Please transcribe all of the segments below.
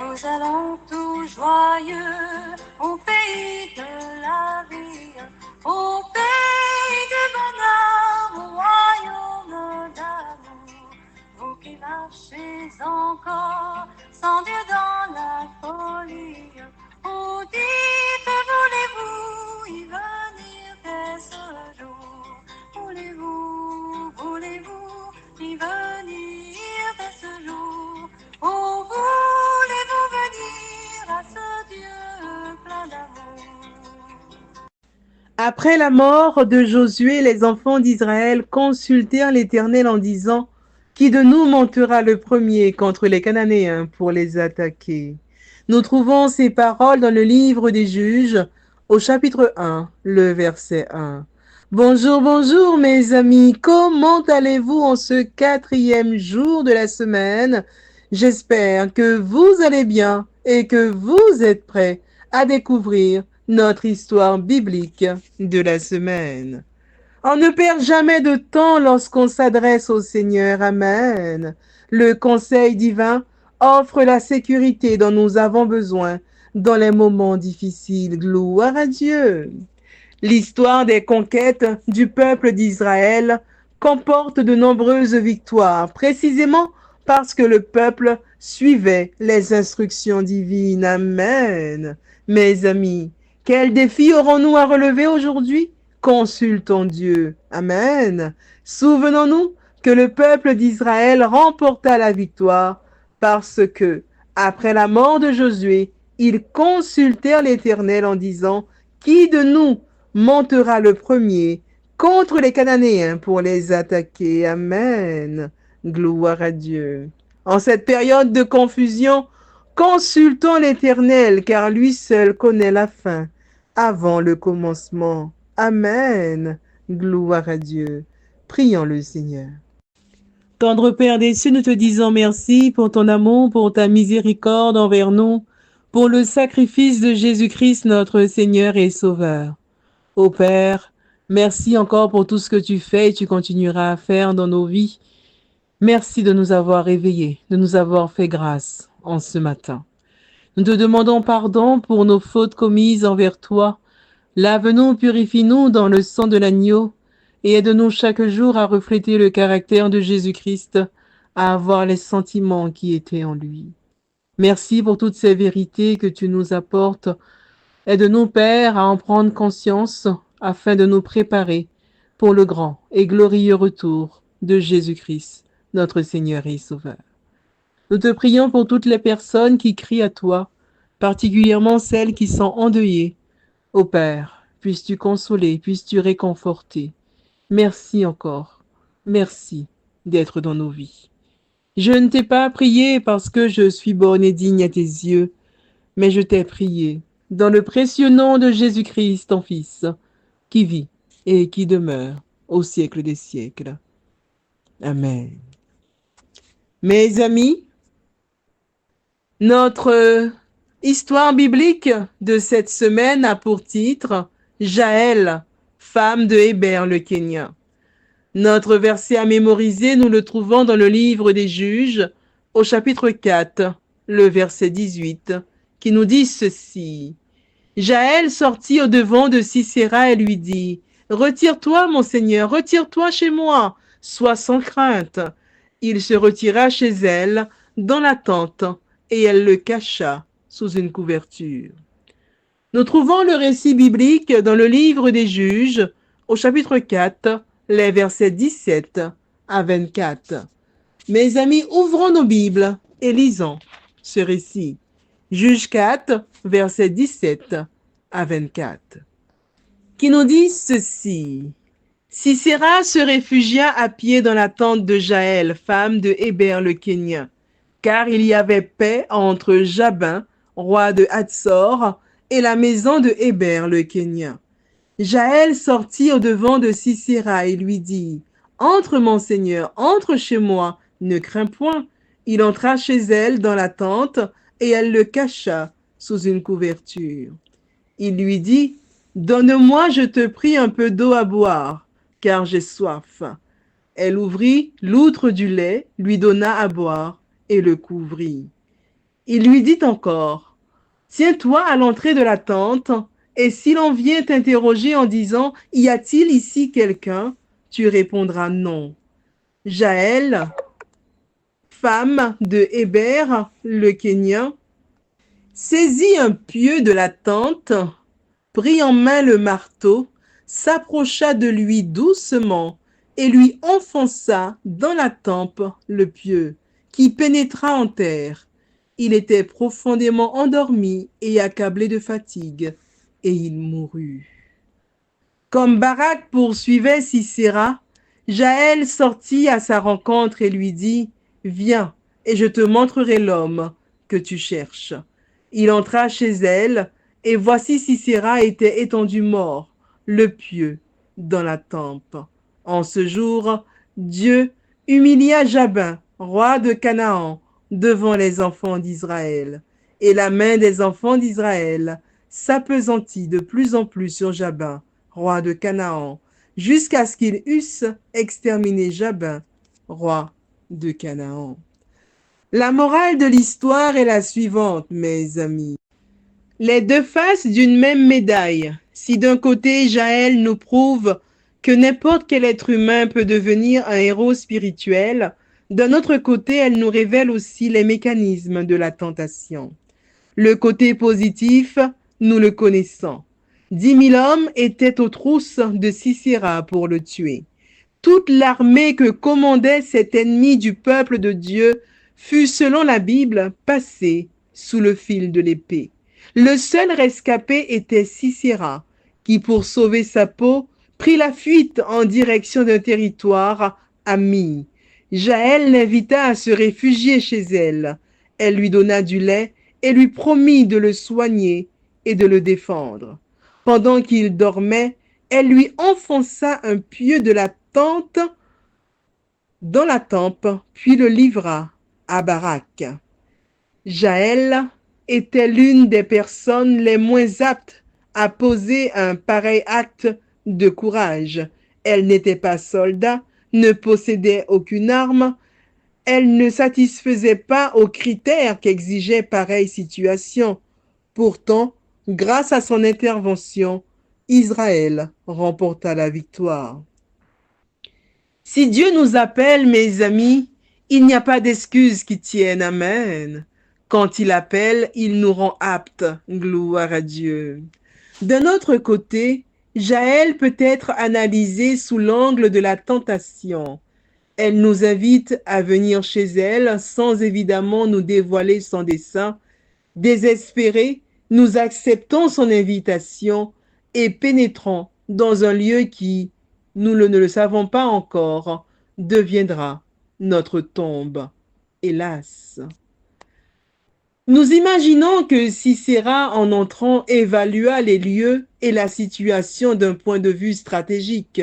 Nous allons tout joyeux au pays de la vie, au pays du bonheur, au royaume d'amour. Vous qui marchez encore sans Dieu dans la folie, oh dites, voulez-vous y venir dès ce jour? Voulez-vous y venir dès ce jour? Oh, voulez-vous venir à ce Dieu plein d'amour? Après la mort de Josué, les enfants d'Israël consultèrent l'Éternel en disant, qui de nous montera le premier contre les Cananéens pour les attaquer? Nous trouvons ces paroles dans le livre des Juges, au chapitre 1, le verset 1. Bonjour, bonjour mes amis, comment allez-vous en ce 4e jour de la semaine? J'espère que vous allez bien et que vous êtes prêts à découvrir notre histoire biblique de la semaine. On ne perd jamais de temps lorsqu'on s'adresse au Seigneur. Amen. Le conseil divin offre la sécurité dont nous avons besoin dans les moments difficiles. Gloire à Dieu. L'histoire des conquêtes du peuple d'Israël comporte de nombreuses victoires, précisément parce que le peuple suivait les instructions divines. Amen. Mes amis, quel défi aurons-nous à relever aujourd'hui? Consultons Dieu. Amen. Souvenons-nous que le peuple d'Israël remporta la victoire parce que, après la mort de Josué, ils consultèrent l'Éternel en disant, qui de nous montera le premier contre les Cananéens pour les attaquer? Amen. Gloire à Dieu. En cette période de confusion, consultons l'Éternel, car lui seul connaît la fin avant le commencement. Amen. Gloire à Dieu. Prions le Seigneur. Tendre Père des cieux, nous te disons merci pour ton amour, pour ta miséricorde envers nous, pour le sacrifice de Jésus-Christ, notre Seigneur et Sauveur. Ô Père, merci encore pour tout ce que tu fais et tu continueras à faire dans nos vies. Merci de nous avoir réveillés, de nous avoir fait grâce en ce matin. Nous te demandons pardon pour nos fautes commises envers toi. Lave-nous, purifie-nous dans le sang de l'agneau et aide-nous chaque jour à refléter le caractère de Jésus-Christ, à avoir les sentiments qui étaient en lui. Merci pour toutes ces vérités que tu nous apportes. Aide-nous, Père, à en prendre conscience afin de nous préparer pour le grand et glorieux retour de Jésus-Christ, notre Seigneur et Sauveur. Nous te prions pour toutes les personnes qui crient à toi, particulièrement celles qui sont endeuillées. Ô Père, puisses-tu consoler, puisses-tu réconforter. Merci encore. Merci d'être dans nos vies. Je ne t'ai pas prié parce que je suis bonne et digne à tes yeux, mais je t'ai prié dans le précieux nom de Jésus-Christ, ton Fils, qui vit et qui demeure au siècle des siècles. Amen. Mes amis, notre histoire biblique de cette semaine a pour titre Jaël, femme de Héber le Kénien. Notre verset à mémoriser, nous le trouvons dans le livre des Juges, au chapitre 4, le verset 18, qui nous dit ceci. Jaël sortit au-devant de Sisera et lui dit, « Retire-toi, mon Seigneur, retire-toi chez moi, sois sans crainte. » Il se retira chez elle, dans la tente, et elle le cacha sous une couverture. Nous trouvons le récit biblique dans le livre des Juges, au chapitre 4, les versets 17 à 24. Mes amis, ouvrons nos Bibles et lisons ce récit. Juges 4, versets 17 à 24, qui nous dit ceci. Sisera se réfugia à pied dans la tente de Jaël, femme de Héber le Kénien, car il y avait paix entre Jabin, roi de Hatzor, et la maison de Héber le Kénien. Jaël sortit au-devant de Sisera et lui dit, « Entre, mon Seigneur, entre chez moi, ne crains point. » Il entra chez elle dans la tente, et elle le cacha sous une couverture. Il lui dit, « Donne-moi, je te prie, un peu d'eau à boire, car j'ai soif. » Elle ouvrit l'outre du lait, lui donna à boire, et le couvrit. Il lui dit encore, tiens-toi à l'entrée de la tente, et si l'on vient t'interroger en disant, y a-t-il ici quelqu'un? Tu répondras non. Jaël, femme de Héber, le Kénien, saisit un pieu de la tente, prit en main le marteau, s'approcha de lui doucement et lui enfonça dans la tempe le pieu, qui pénétra en terre. Il était profondément endormi et accablé de fatigue, et il mourut. Comme Barak poursuivait Sisera, Jaël sortit à sa rencontre et lui dit, viens, et je te montrerai l'homme que tu cherches. Il entra chez elle, et voici Sisera était étendu mort, le pieu, dans la tempe. En ce jour, Dieu humilia Jabin, roi de Canaan, devant les enfants d'Israël. Et la main des enfants d'Israël s'appesantit de plus en plus sur Jabin, roi de Canaan, jusqu'à ce qu'ils eussent exterminé Jabin, roi de Canaan. La morale de l'histoire est la suivante, mes amis. Les deux faces d'une même médaille. Si d'un côté, Jaël nous prouve que n'importe quel être humain peut devenir un héros spirituel, d'un autre côté, elle nous révèle aussi les mécanismes de la tentation. Le côté positif, nous le connaissons. 10 000 hommes étaient aux trousses de Sisera pour le tuer. Toute l'armée que commandait cet ennemi du peuple de Dieu fut, selon la Bible, passée sous le fil de l'épée. Le seul rescapé était Sisera, qui, pour sauver sa peau, prit la fuite en direction d'un territoire ami. Jaël l'invita à se réfugier chez elle. Elle lui donna du lait et lui promit de le soigner et de le défendre. Pendant qu'il dormait, elle lui enfonça un pieu de la tente dans la tempe, puis le livra à Barak. Jaël était l'une des personnes les moins aptes à poser un pareil acte de courage. Elle n'était pas soldat, ne possédait aucune arme, elle ne satisfaisait pas aux critères qu'exigeait pareille situation. Pourtant, grâce à son intervention, Israël remporta la victoire. Si Dieu nous appelle, mes amis, il n'y a pas d'excuse qui tienne. Amen. Quand il appelle, il nous rend aptes. Gloire à Dieu. D'un autre côté, Jaël peut être analysée sous l'angle de la tentation. Elle nous invite à venir chez elle sans évidemment nous dévoiler son dessein. Désespérés, nous acceptons son invitation et pénétrons dans un lieu qui, nous ne le savons pas encore, deviendra notre tombe. Hélas. Nous imaginons que Sisera, en entrant, évalua les lieux et la situation d'un point de vue stratégique,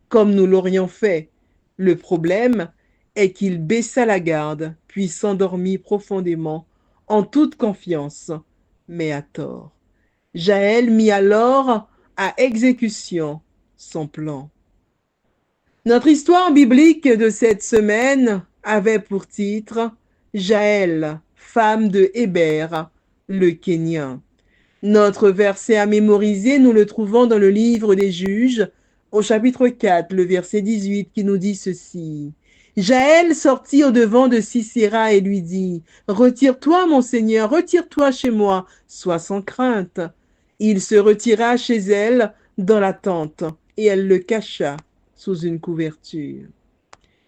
comme nous l'aurions fait. Le problème est qu'il baissa la garde, puis s'endormit profondément, en toute confiance, mais à tort. Jaël mit alors à exécution son plan. Notre histoire biblique de cette semaine avait pour titre Jaël, femme de Héber, le Kénien. Notre verset à mémoriser, nous le trouvons dans le livre des Juges, au chapitre 4, le verset 18, qui nous dit ceci. Jaël sortit au-devant de Sisera et lui dit, « Retire-toi, mon Seigneur, retire-toi chez moi, sois sans crainte. » Il se retira chez elle dans la tente, et elle le cacha sous une couverture.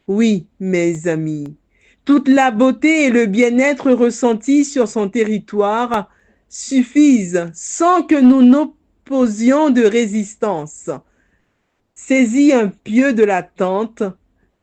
Oui, mes amis, toute la beauté et le bien-être ressentis sur son territoire suffisent sans que nous n'opposions de résistance. Saisit un pieu de la tente,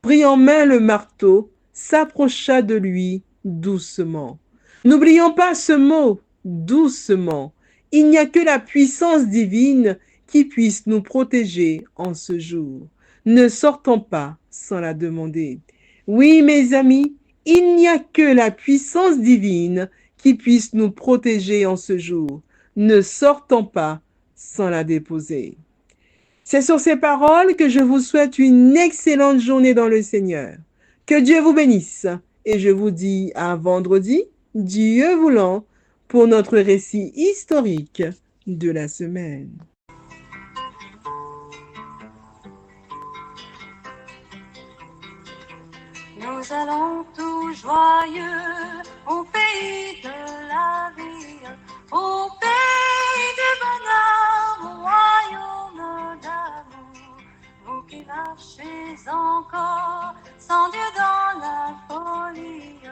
prit en main le marteau, s'approcha de lui doucement. N'oublions pas ce mot, doucement. Il n'y a que la puissance divine qui puisse nous protéger en ce jour. Ne sortons pas sans la demander. Oui, mes amis, il n'y a que la puissance divine qui puisse nous protéger en ce jour. Ne sortons pas sans la déposer. C'est sur ces paroles que je vous souhaite une excellente journée dans le Seigneur. Que Dieu vous bénisse et je vous dis à vendredi Dieu voulant, pour notre récit historique de la semaine. Nous allons tout joyeux au pays de la vie, au pays du bonheur, au royaume d'amour. Vous qui marchez encore sans Dieu dans la folie,